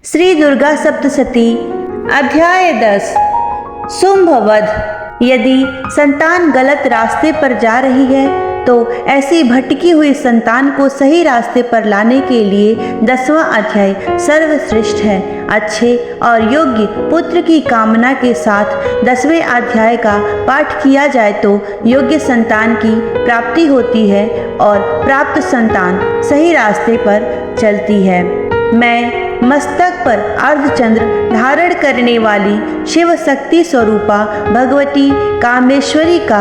श्री दुर्गा सप्तशती अध्याय 10 शुंभ वध। यदि संतान गलत रास्ते पर जा रही है तो ऐसी भटकी हुई संतान को सही रास्ते पर लाने के लिए 10वां अध्याय सर्वश्रेष्ठ है। अच्छे और योग्य पुत्र की कामना के साथ 10वें अध्याय का पाठ किया जाए तो योग्य संतान की प्राप्ति होती है और प्राप्त संतान सही रास्ते पर चलती है। मैं मस्तक पर अर्धचंद्र धारण करने वाली शिव शक्ति स्वरूपा भगवती कामेश्वरी का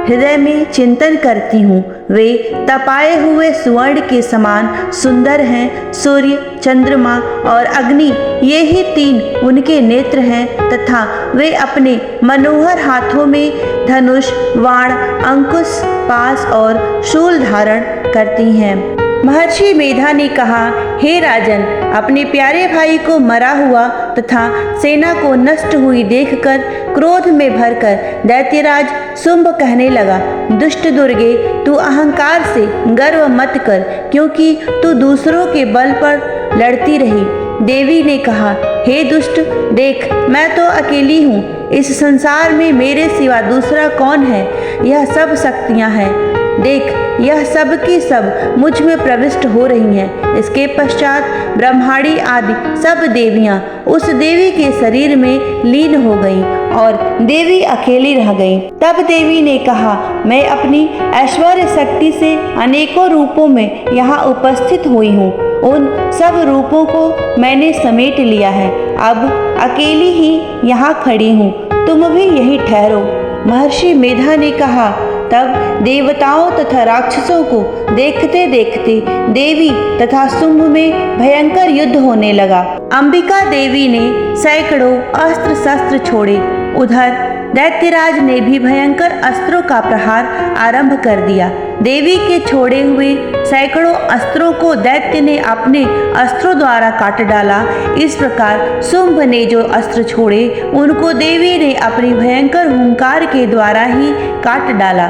हृदय में चिंतन करती हूँ। वे तपाए हुए स्वर्ण के समान सुंदर हैं। सूर्य, चंद्रमा और अग्नि ये ही तीन उनके नेत्र हैं तथा वे अपने मनोहर हाथों में धनुष, बाण, अंकुश, पास और शूल धारण करती हैं। महर्षि मेधा ने कहा, हे राजन, अपने प्यारे भाई को मरा हुआ तथा सेना को नष्ट हुई देखकर क्रोध में भरकर दैत्यराज शुंभ कहने लगा, दुष्ट दुर्गे, तू अहंकार से गर्व मत कर, क्योंकि तू दूसरों के बल पर लड़ती रही। देवी ने कहा, हे दुष्ट, देख, मैं तो अकेली हूँ। इस संसार में मेरे सिवा दूसरा कौन है? यह सब शक्तियाँ हैं। देख, यह सब की सब मुझ में प्रविष्ट हो रही हैं। इसके पश्चात ब्रह्माणी आदि सब देवियां उस देवी के शरीर में लीन हो गईं और देवी अकेली रह गई। तब देवी ने कहा, मैं अपनी ऐश्वर्य शक्ति से अनेकों रूपों में यहाँ उपस्थित हुई हूँ। उन सब रूपों को मैंने समेट लिया है। अब अकेली ही यहाँ खड़ी हूँ। तुम भी यहीं ठहरो। महर्षि मेधा ने कहा, तब देवताओं तथा राक्षसों को देखते देखते देवी तथा शुंभ में भयंकर युद्ध होने लगा। अंबिका देवी ने सैकड़ों अस्त्र शस्त्र छोड़े। उधर दैत्यराज ने भी भयंकर अस्त्रों का प्रहार आरंभ कर दिया। देवी के छोड़े हुए सैकड़ों अस्त्रों को दैत्य ने अपने अस्त्रों द्वारा काट डाला। इस प्रकार शुंभ ने जो अस्त्र छोड़े उनको देवी ने अपनी भयंकर हुंकार के द्वारा ही काट डाला।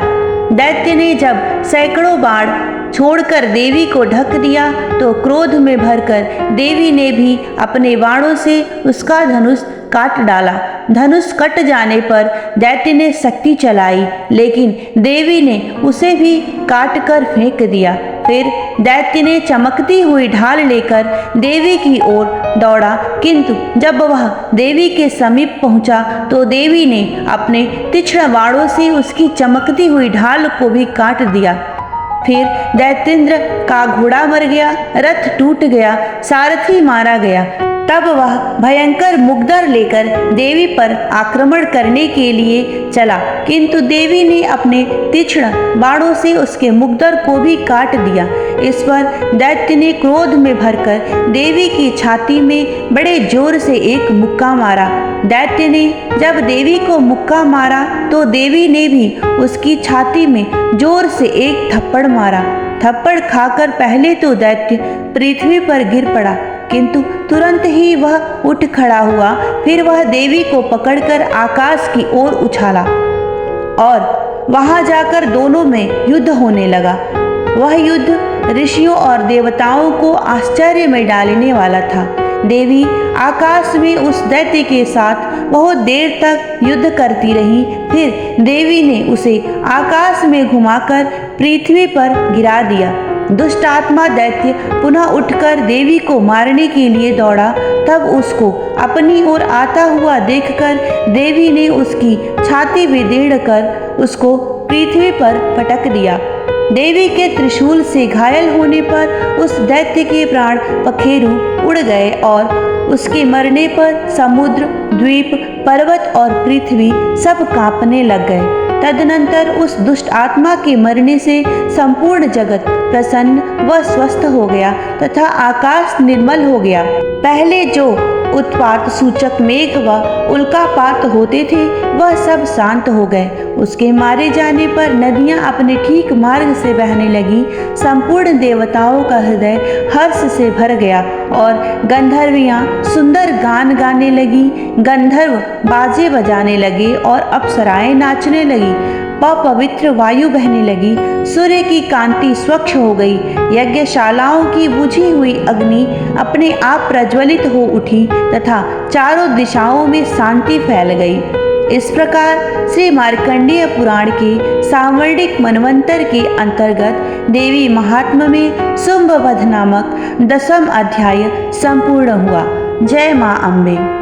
दैत्य ने जब सैकड़ों बाण छोड़कर देवी को ढक दिया तो क्रोध में भरकर देवी ने भी अपने बाणों से उसका धनुष काट डाला। धनुष कट जाने पर दैत्य ने शक्ति चलाई, लेकिन देवी ने उसे भी काट कर फेंक दिया। फिर दैत्य ने चमकती हुई ढाल लेकर देवी की ओर दौड़ा, किंतु जब वह देवी के समीप पहुंचा तो देवी ने अपने तीक्ष्ण बाणों से उसकी चमकती हुई ढाल को भी काट दिया। फिर दैत्येंद्र का घोड़ा मर गया, रथ टूट गया, सारथी मारा गया। तब वह भयंकर मुग्दर लेकर देवी पर आक्रमण करने के लिए चला, किंतु देवी ने अपने तीक्ष्ण बाणों से उसके मुग्दर को भी काट दिया। इस पर दैत्य ने क्रोध में भरकर देवी की छाती में बड़े जोर से एक मुक्का मारा। दैत्य ने जब देवी को मुक्का मारा तो देवी ने भी उसकी छाती में जोर से एक थप्पड़ मारा। थप्पड़ खाकर पहले तो दैत्य पृथ्वी पर गिर पड़ा, किंतु तुरंत ही वह उठ खड़ा हुआ। फिर वह देवी को पकड़कर आकाश की ओर उछाला और वहां जाकर दोनों में युद्ध होने लगा। वह युद्ध ऋषियों और देवताओं को आश्चर्य में डालने वाला था। देवी आकाश में उस दैत्य के साथ बहुत देर तक युद्ध करती रही। फिर देवी ने उसे आकाश में घुमाकर पृथ्वी पर गिरा दिया। दुष्ट आत्मा दैत्य पुनः उठकर देवी को मारने के लिए दौड़ा। तब उसको अपनी ओर आता हुआ देखकर देवी ने उसकी छाती विदीर्ण कर उसको पृथ्वी पर पटक दिया। देवी के त्रिशूल से घायल होने पर उस दैत्य के प्राण पखेरु उड़ गए और उसके मरने पर समुद्र, द्वीप, पर्वत और पृथ्वी सब कांपने लग गए। तदनंतर उस दुष्ट आत्मा के मरने से संपूर्ण जगत प्रसन्न व स्वस्थ हो गया तथा आकाश निर्मल हो गया। पहले जो उत्पात सूचक मेघ व उल्कापात होते थे वह सब शांत हो गए। उसके मारे जाने पर नदियां अपने ठीक मार्ग से बहने लगी। संपूर्ण देवताओं का हृदय हर्ष से भर गया और गंधर्वियां सुंदर गान गाने लगी। गंधर्व बाजे बजाने लगे और अप्सराएं नाचने लगी। पवित्र वायु बहने लगी, सूर्य की कांति स्वच्छ हो गई, यज्ञशालाओं की बुझी हुई अग्नि अपने आप प्रज्वलित हो उठी तथा चारों दिशाओं में शांति फैल गई। इस प्रकार श्री मार्कंडेय पुराण के सांवर्णिक मनवंतर के अंतर्गत देवी महात्म्य में शुंभवध नामक 10वां अध्याय संपूर्ण हुआ। जय मां अम्बे।